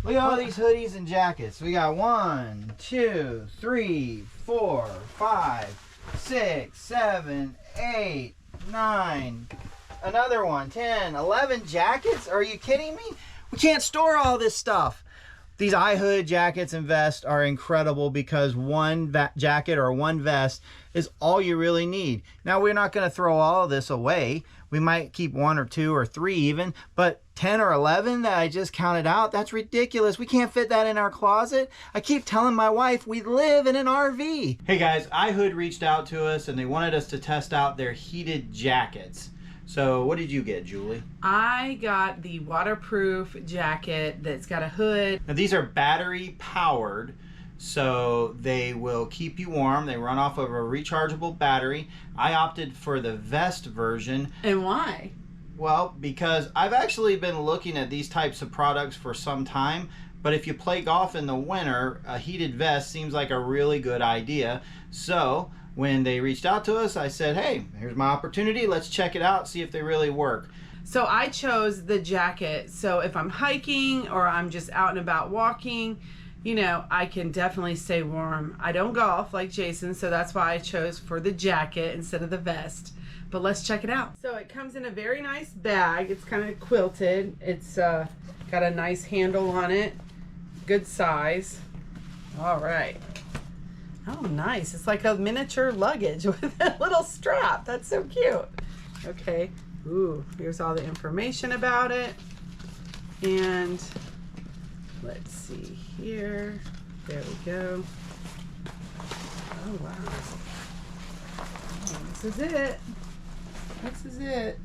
Look at all these hoodies and jackets. We got 1, 2, 3, 4, 5, 6, 7, 8, 9. Another one, 10, 11 jackets? Are you kidding me? We can't store all this stuff. These iHood jackets and vests are incredible because one jacket or one vest is all you really need. Now, we're not going to throw all of this away. We might keep 1 or 2 or 3 even, but 10 or 11 that I just counted out, that's ridiculous. We can't fit that in our closet. I keep telling my wife we live in an RV. Hey guys, iHood reached out to us and they wanted us to test out their heated jackets. So what did you get, Julie? I got the waterproof jacket that's got a hood. Now these are battery powered, so they will keep you warm. They run off of a rechargeable battery. I opted for the vest version. And why? Well, because I've actually been looking at these types of products for some time, but if you play golf in the winter, a heated vest seems like a really good idea. So when they reached out to us, I said, hey, here's my opportunity. Let's check it out, see if they really work. So I chose the jacket. So if I'm hiking or I'm just out and about walking, you know, I can definitely stay warm. I don't golf like Jason, so that's why I chose for the jacket instead of the vest. But let's check it out. So it comes in a very nice bag. It's kind of quilted. It's got a nice handle on it. Good size. All right. Oh, nice. It's like a miniature luggage with a little strap. That's so cute. Okay. Ooh, here's all the information about it. And let's see here. There we go. Oh, wow. Oh, this is it. This is it.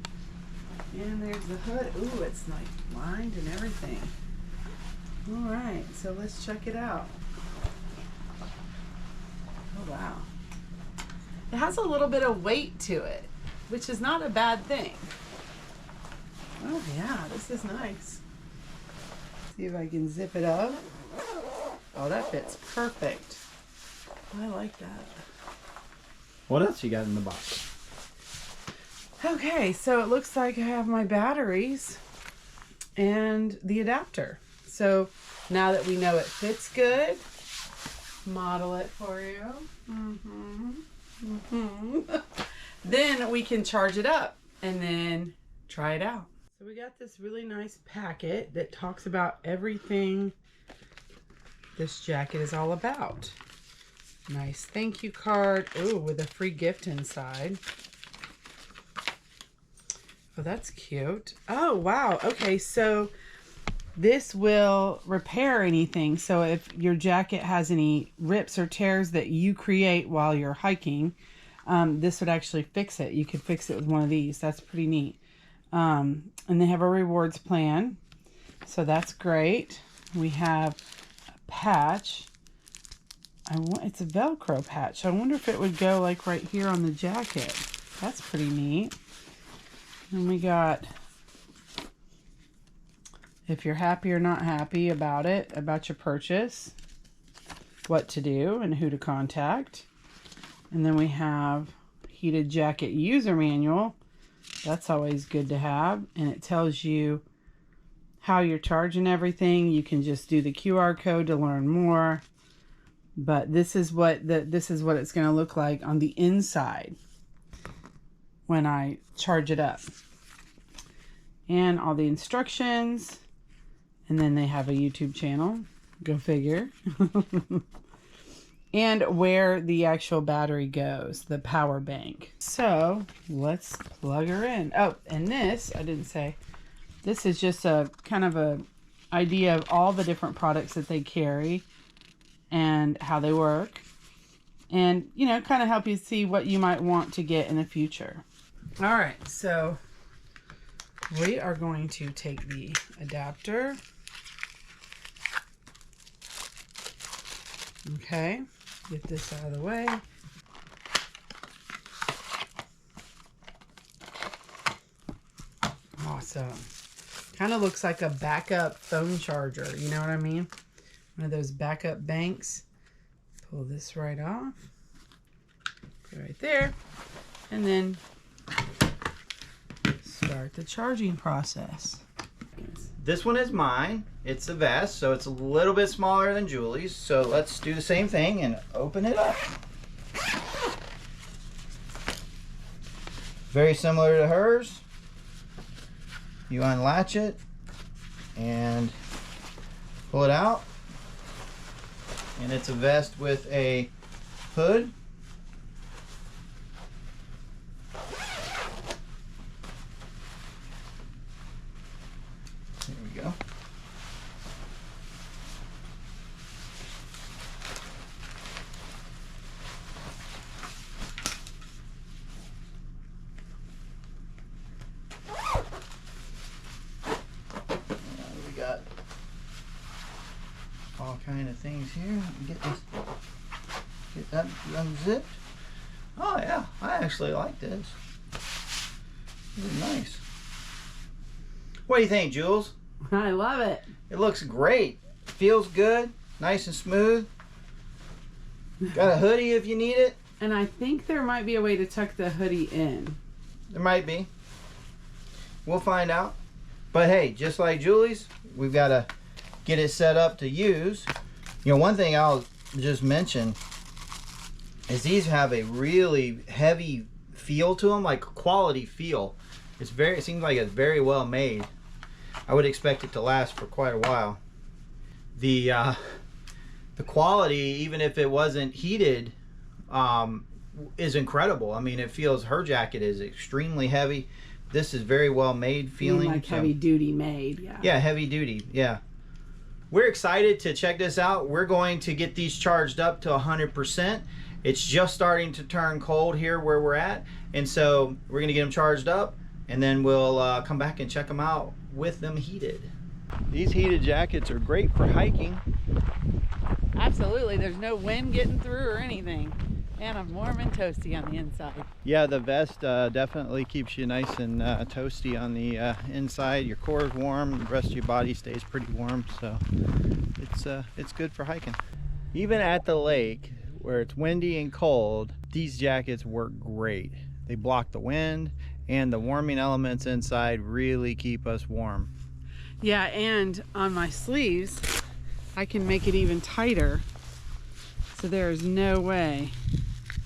And there's the hood. Ooh, it's like lined and everything. All right, so let's check it out. Oh, wow. It has a little bit of weight to it, which is not a bad thing. Oh, yeah, this is nice. See if I can zip it up. Oh, that fits perfect. I like that. What else you got in the box? Okay, so it looks like I have my batteries and the adapter. So now that we know it fits good, model it for you. Then we can charge it up and then try it out. So we got this really nice packet that talks about everything this jacket is all about. Nice thank you card. Ooh, with a free gift inside. Oh, that's cute. Oh, wow. Okay, so this will repair anything. So if your jacket has any rips or tears that you create while you're hiking, this would actually fix it. You could fix it with one of these. That's pretty neat. And they have a rewards plan. So that's great. We have a patch. It's a Velcro patch. I wonder if it would go like right here on the jacket. That's pretty neat. And we got, if you're happy or not happy about it, about your purchase, what to do and who to contact. And then we have heated jacket user manual. That's always good to have. And it tells you how you're charging everything. You can just do the QR code to learn more. But this is what it's going to look like on the inside when I charge it up. And all the instructions. And then they have a YouTube channel. Go figure. And where the actual battery goes, the power bank. So let's plug her in. Oh, and this, I didn't say, this is just a kind of a idea of all the different products that they carry and how they work. And, you know, kind of help you see what you might want to get in the future. All right, so we are going to take the adapter. Okay, get this out of the way. Awesome. Kind of looks like a backup phone charger, you know what I mean? One of those backup banks. Pull this right off. Put it right there. And then start the charging process. This one is mine. It's the vest, so it's a little bit smaller than Julie's. So let's do the same thing and open it up. Very similar to hers. You unlatch it and pull it out. And it's a vest with a hood. There we go. We got all kind of things here. Get that unzipped. Oh yeah, I actually like this. This is nice. What do you think, Jules? I love it. It looks great. Feels good. Nice and smooth. Got a hoodie if you need it. And I think there might be a way to tuck the hoodie in. There might be. We'll find out. But hey, just like Julie's, we've got to get it set up to use. You know, one thing I'll just mention is these have a really heavy feel to them, like quality feel. It seems like it's very well made. I would expect it to last for quite a while. The quality, even if it wasn't heated, is incredible. I mean, it feels, her jacket is extremely heavy. This is very well made feeling. Like heavy duty made, yeah. Yeah, heavy duty, yeah. We're excited to check this out. We're going to get these charged up to 100%. It's just starting to turn cold here where we're at. And so we're gonna get them charged up and then we'll come back and check them out with them heated. These heated jackets are great for hiking. Absolutely, there's no wind getting through or anything. And I'm warm and toasty on the inside. Yeah, the vest definitely keeps you nice and toasty on the inside. Your core is warm, the rest of your body stays pretty warm, so it's good for hiking. Even at the lake, where it's windy and cold, these jackets work great. They block the wind, and the warming elements inside really keep us warm. Yeah, and on my sleeves, I can make it even tighter. So there's no way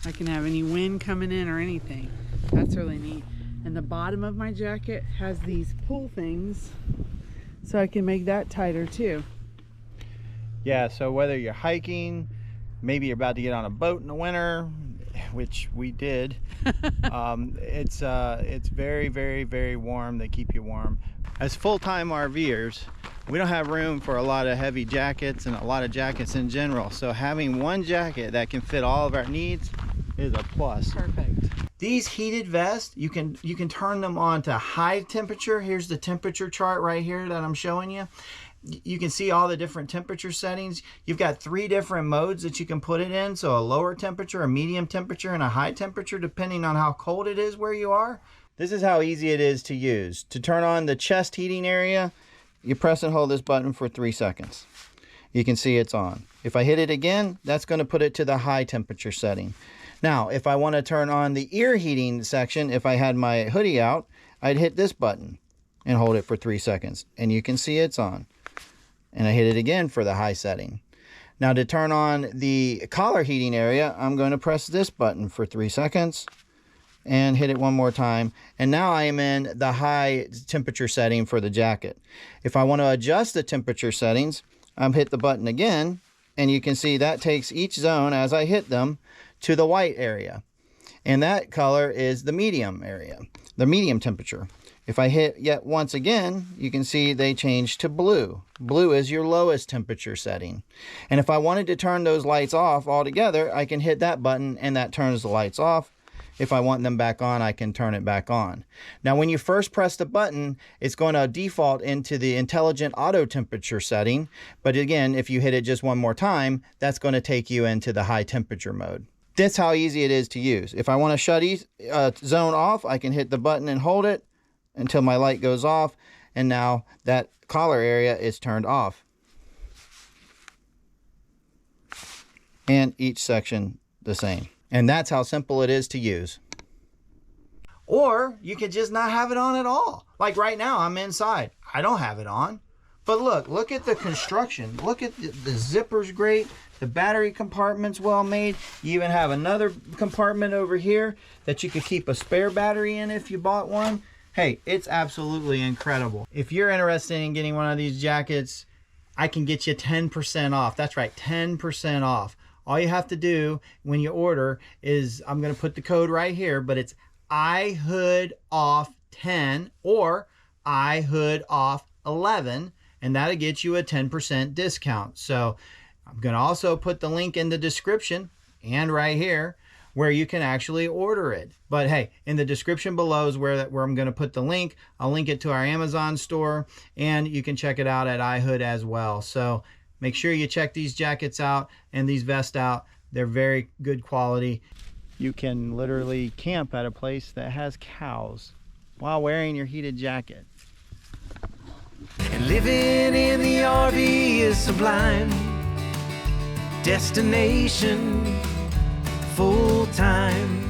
I can have any wind coming in or anything. That's really neat. And the bottom of my jacket has these pull things, so I can make that tighter too. Yeah, so whether you're hiking, maybe you're about to get on a boat in the winter, which we did, it's very, very, very warm. They keep you warm. As full-time RVers, we don't have room for a lot of heavy jackets and a lot of jackets in general. So having one jacket that can fit all of our needs is a plus. Perfect. These heated vests, you can turn them on to high temperature. Here's the temperature chart right here that I'm showing you. You can see all the different temperature settings. You've got 3 different modes that you can put it in. So a lower temperature, a medium temperature, and a high temperature, depending on how cold it is where you are. This is how easy it is to use. To turn on the chest heating area, you press and hold this button for 3 seconds. You can see it's on. If I hit it again, that's going to put it to the high temperature setting. Now, if I want to turn on the ear heating section, if I had my hoodie out, I'd hit this button and hold it for 3 seconds. And you can see it's on. And I hit it again for the high setting. Now to turn on the collar heating area, I'm going to press this button for 3 seconds and hit it one more time. And now I am in the high temperature setting for the jacket. If I want to adjust the temperature settings, I'm hit the button again, and you can see that takes each zone as I hit them to the white area. And that color is the medium area, the medium temperature. If I hit yet once again, you can see they change to blue. Blue is your lowest temperature setting. And if I wanted to turn those lights off altogether, I can hit that button and that turns the lights off. If I want them back on, I can turn it back on. Now, when you first press the button, it's going to default into the intelligent auto temperature setting. But again, if you hit it just one more time, that's going to take you into the high temperature mode. That's how easy it is to use. If I want to shut each zone off, I can hit the button and hold it until my light goes off, and now that collar area is turned off. And each section the same. And that's how simple it is to use. Or you could just not have it on at all. Like right now, I'm inside. I don't have it on. But look at the construction. Look at the zipper's great. The battery compartment's well made. You even have another compartment over here that you could keep a spare battery in if you bought one. Hey, it's absolutely incredible. If you're interested in getting one of these jackets, I can get you 10% off. That's right, 10% off. All you have to do when you order is, I'm gonna put the code right here, but it's iHood off 10 or iHood off 11, and that'll get you a 10% discount. So I'm gonna also put the link in the description and right here where you can actually order it. But hey, in the description below is where I'm gonna put the link. I'll link it to our Amazon store, and you can check it out at iHood as well. So make sure you check these jackets out and these vests out. They're very good quality. You can literally camp at a place that has cows while wearing your heated jacket. And living in the RV is sublime. Destination full time.